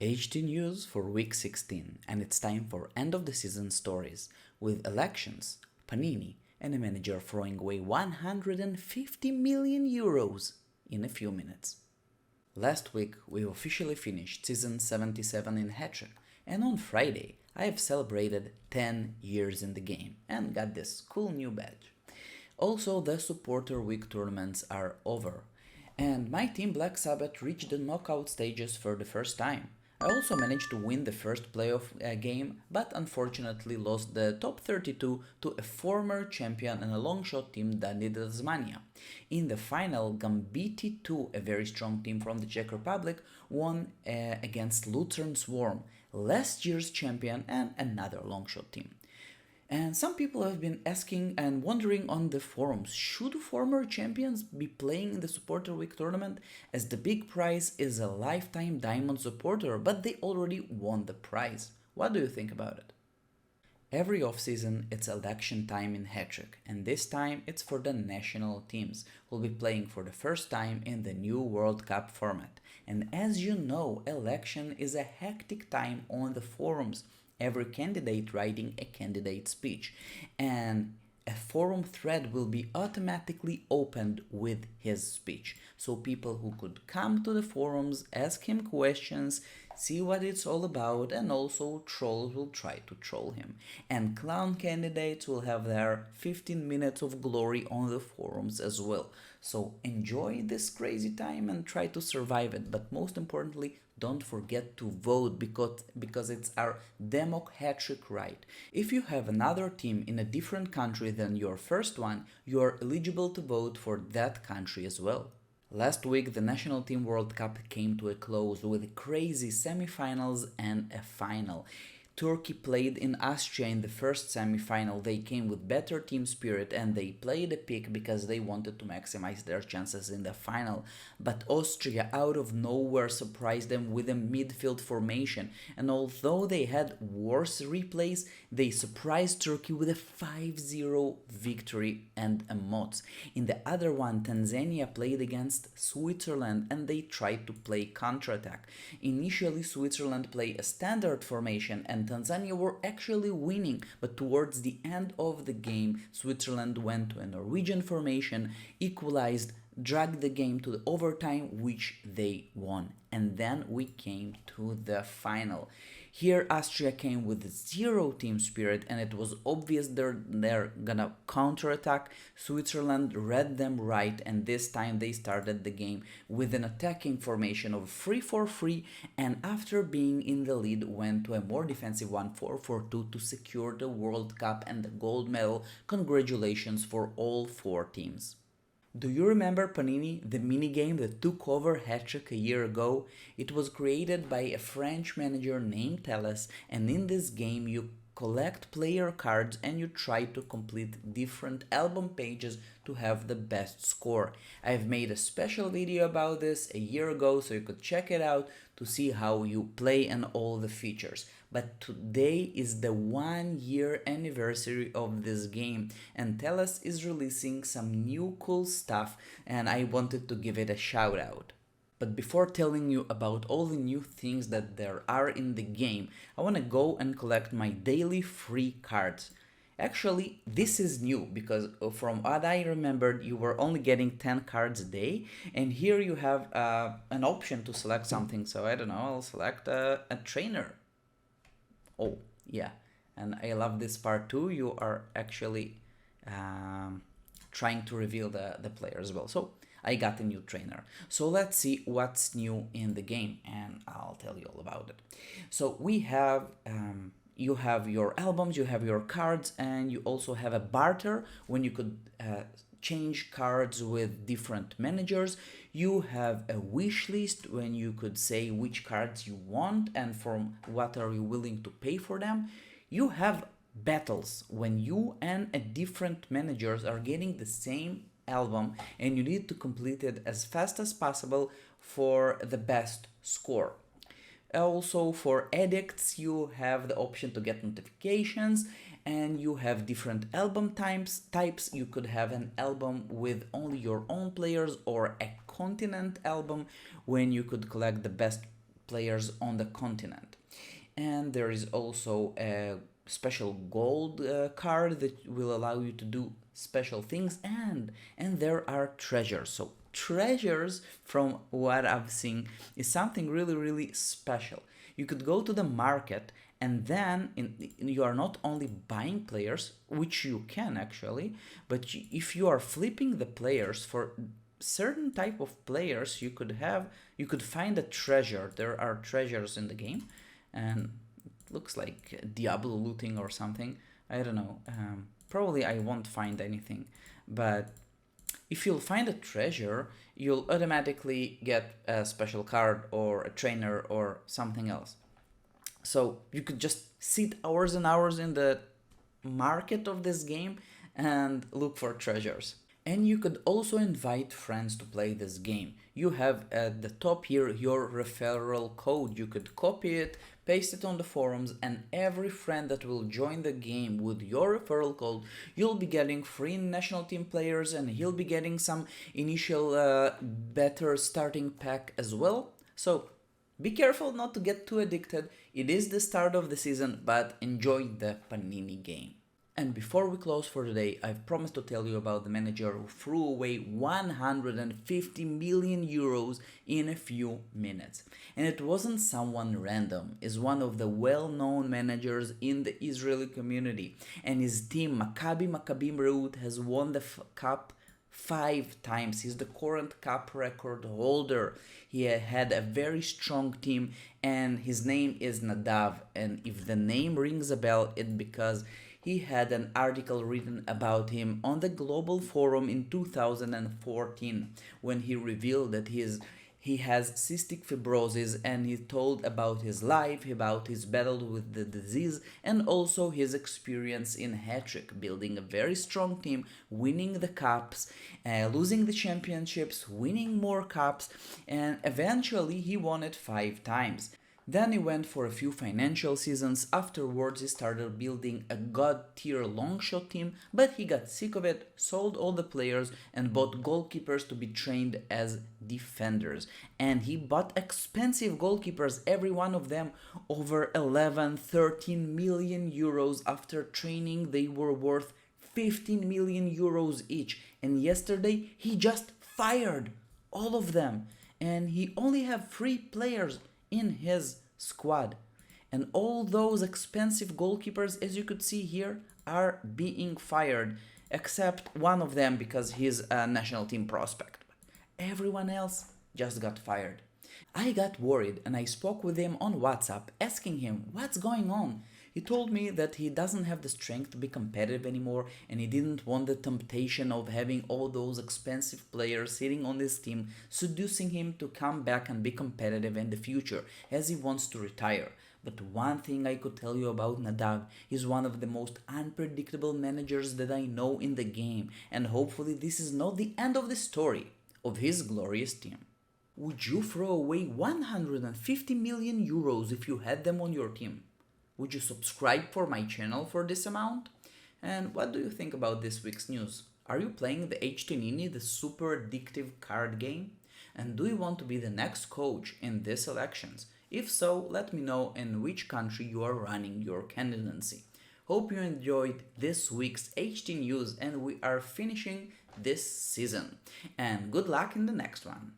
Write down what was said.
HT news for week 16, and it's time for end of the season stories with elections, Panini, and a manager throwing away 150 million euros in a few minutes. Last week we officially finished season 77 in Hattrick, and on Friday I have celebrated 10 years in the game and got this cool new badge. Also, the supporter week tournaments are over, and my team Black Sabbath reached the knockout stages for the first time. I also managed to win the first playoff game, but unfortunately lost the top 32 to a former champion and a long-shot team that did Tasmania. In the final, Gambiti 2, a very strong team from the Czech Republic, won against Lutheran Swarm, last year's champion and another long-shot team. And some people have been asking and wondering on the forums, should former champions be playing in the Supporter Week tournament, as the big prize is a lifetime diamond supporter, but they already won the prize. What do you think about it? Every off-season it's election time in Hattrick, and this time it's for the national teams, who will be playing for the first time in the new World Cup format. And as you know, election is a hectic time on the forums, every candidate writing a candidate speech, and a forum thread will be automatically opened with his speech, so people who could come to the forums, ask him questions, see what it's all about, and also trolls will try to troll him, and clown candidates will have their 15 minutes of glory on the forums as well. So enjoy this crazy time and try to survive it, but most importantly, don't forget to vote because it's our democratic right. If you have another team in a different country than your first one, you are eligible to vote for that country as well. Last week, the National Team World Cup came to a close with crazy semifinals and a final. Turkey played in Austria in the first semi-final. They came with better team spirit and they played a pick because they wanted to maximize their chances in the final. But Austria out of nowhere surprised them with a midfield formation, and although they had worse replays, they surprised Turkey with a 5-0 victory and a mods. In the other one, Tanzania played against Switzerland and they tried to play counterattack. Initially, Switzerland played a standard formation and Tanzania were actually winning, but towards the end of the game, Switzerland went to a Norwegian formation, equalized, dragged the game to the overtime, which they won. And then we came to the final. Here Austria came with zero team spirit and it was obvious they're gonna counterattack. Switzerland read them right, and this time they started the game with an attacking formation of 3-4-3, and after being in the lead went to a more defensive 1-4-4-2 to secure the World Cup and the gold medal. Congratulations for all four teams. Do you remember Panini, the minigame that took over Hattrick a year ago? It was created by a French manager named Teles, and in this game you collect player cards and you try to complete different album pages to have the best score. I've made a special video about this a year ago, so you could check it out to see how you play and all the features. But today is the 1-year anniversary of this game, and Teles is releasing some new cool stuff, and I wanted to give it a shout out. But before telling you about all the new things that there are in the game, I want to go and collect my daily free cards. Actually, this is new because from what I remembered, you were only getting 10 cards a day, and here you have an option to select something. So I don't know, I'll select a trainer. Oh, yeah, and I love this part too. You are actually trying to reveal the player as well. So I got a new trainer. So let's see what's new in the game, and I'll tell you all about it. So we have, you have your albums, you have your cards, and you also have a barter when you could change cards with different managers. You have a wish list when you could say which cards you want and from what are you willing to pay for them. You have battles when you and a different managers are getting the same album and you need to complete it as fast as possible for the best score. Also, for addicts, you have the option to get notifications, and you have different album types. You could have an album with only your own players or a continent album when you could collect the best players on the continent. And there is also a special gold card that will allow you to do special things, and there are treasures. So treasures, from what I've seen, is something really special. You could go to the market, and then you are not only buying players, which you can actually, but if you are flipping the players for certain type of players, you could find a treasure. There are treasures in the game, and it looks like Diablo looting or something. I don't know. Probably I won't find anything, but if you'll find a treasure, you'll automatically get a special card or a trainer or something else. So you could just sit hours and hours in the market of this game and look for treasures. And you could also invite friends to play this game. You have at the top here your referral code. You could copy it, paste it on the forums, and every friend that will join the game with your referral code, you'll be getting free national team players, and he'll be getting some initial better starting pack as well. So be careful not to get too addicted. It is the start of the season, but enjoy the Panini game. And before we close for today, I've promised to tell you about the manager who threw away 150 million euros in a few minutes. And it wasn't someone random. It's one of the well-known managers in the Israeli community. And his team, Maccabi Reut, has won the cup 5 times. He's the current cup record holder. He had a very strong team, and his name is Nadav. And if the name rings a bell, it's because he had an article written about him on the Global Forum in 2014 when he revealed that he has cystic fibrosis, and he told about his life, about his battle with the disease, and also his experience in Hattrick, building a very strong team, winning the cups, losing the championships, winning more cups, and eventually he won it 5 times. Then he went for a few financial seasons. Afterwards he started building a god-tier long-shot team, but he got sick of it, sold all the players, and bought goalkeepers to be trained as defenders. And he bought expensive goalkeepers, every one of them over 11-13 million euros. After training they were worth 15 million euros each, and yesterday he just fired all of them, and he only have 3 players in his squad. And all those expensive goalkeepers, as you could see here, are being fired, except one of them because he's a national team prospect. Everyone else just got fired. I got worried, and I spoke with him on WhatsApp asking him what's going on. He told me that he doesn't have the strength to be competitive anymore, and he didn't want the temptation of having all those expensive players sitting on his team seducing him to come back and be competitive in the future, as he wants to retire. But one thing I could tell you about Nadav, he's one of the most unpredictable managers that I know in the game, and hopefully this is not the end of the story of his glorious team. Would you throw away 150 million euros if you had them on your team? Would you subscribe for my channel for this amount? And what do you think about this week's news? Are you playing the HTnini, the super addictive card game? And do you want to be the next coach in these elections? If so, let me know in which country you are running your candidacy. Hope you enjoyed this week's HT News, and we are finishing this season. And good luck in the next one.